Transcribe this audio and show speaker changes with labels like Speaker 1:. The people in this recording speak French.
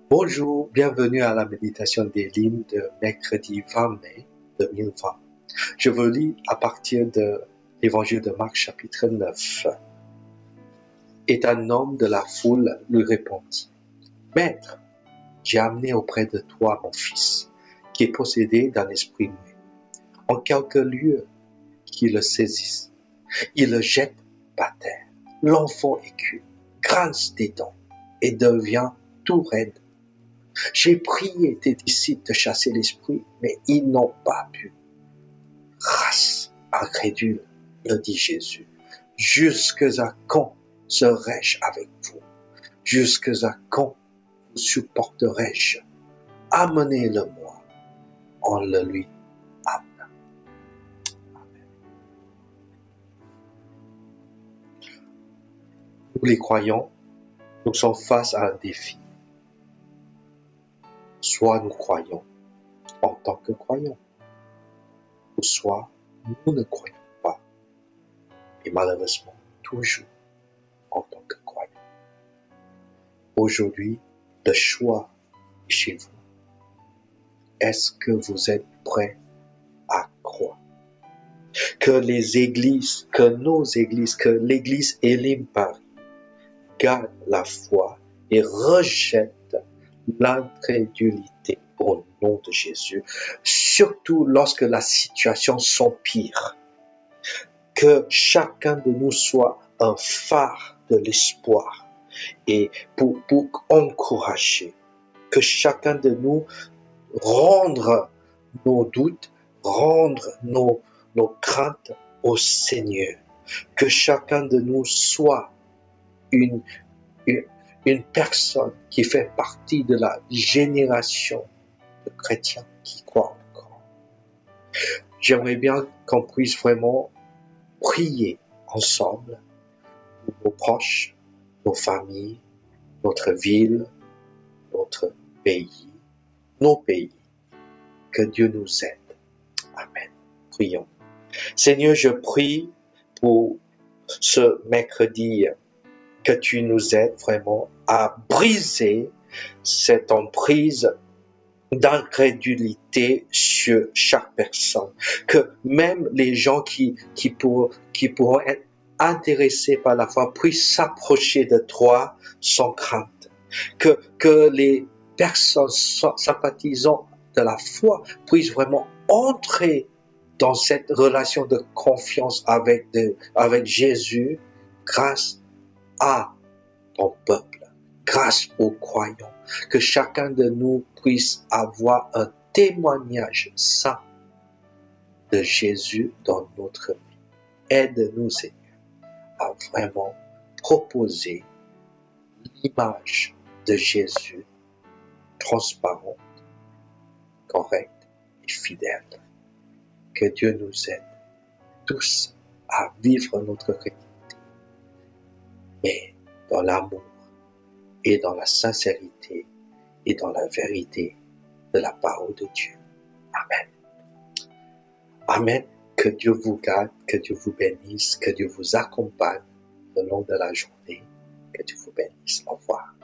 Speaker 1: Bonjour, bienvenue à la méditation des lignes de mercredi 20 mai 2020. Je vous lis à partir de l'évangile de Marc chapitre 9. Et un homme de la foule lui répondit: Maître, j'ai amené auprès de toi mon fils, qui est possédé d'un esprit muet. En quelque lieu qu'il le saisisse, il le jette par terre. L'enfant écule, grince des dents et devient tout raide. J'ai prié tes disciples de chasser l'esprit, mais ils n'ont pas pu. Race incrédule, le dit Jésus, jusqu'à quand serai-je avec vous? Jusqu'à quand vous supporterai-je? Amenez-le-moi. On le lui amena. Nous les croyants, nous sommes face à un défi. Soit nous croyons en tant que croyants, ou soit nous ne croyons pas, et malheureusement toujours en tant que croyants. Aujourd'hui, le choix est chez vous. Est-ce que vous êtes prêts à croire que les églises, que nos églises, que l'église Elim Paris garde la foi et rejette l'incrédulité au nom de Jésus, surtout lorsque la situation s'empire. Que chacun de nous soit un phare de l'espoir et pour encourager, que chacun de nous rendre nos doutes, rendre nos craintes au Seigneur. Que chacun de nous soit une personne qui fait partie de la génération de chrétiens qui croient encore. J'aimerais bien qu'on puisse vraiment prier ensemble pour nos proches, nos familles, notre ville, notre pays, nos pays. Que Dieu nous aide. Amen. Prions. Seigneur, je prie pour ce mercredi que tu nous aides vraiment à briser cette emprise d'incrédulité sur chaque personne. Que même les gens qui pourront être intéressés par la foi puissent s'approcher de toi sans crainte. Que les personnes sympathisant de la foi puissent vraiment entrer dans cette relation de confiance avec Jésus grâce à ton peuple, grâce aux croyants. Que chacun de nous puisse avoir un témoignage saint de Jésus dans notre vie. Aide-nous, Seigneur, à vraiment proposer l'image de Jésus transparente, correcte et fidèle. Que Dieu nous aide tous à vivre notre chrétienté, mais dans l'amour et dans la sincérité et dans la vérité de la parole de Dieu. Amen. Amen. Que Dieu vous garde, que Dieu vous bénisse, que Dieu vous accompagne le long de la journée. Que Dieu vous bénisse. Au revoir.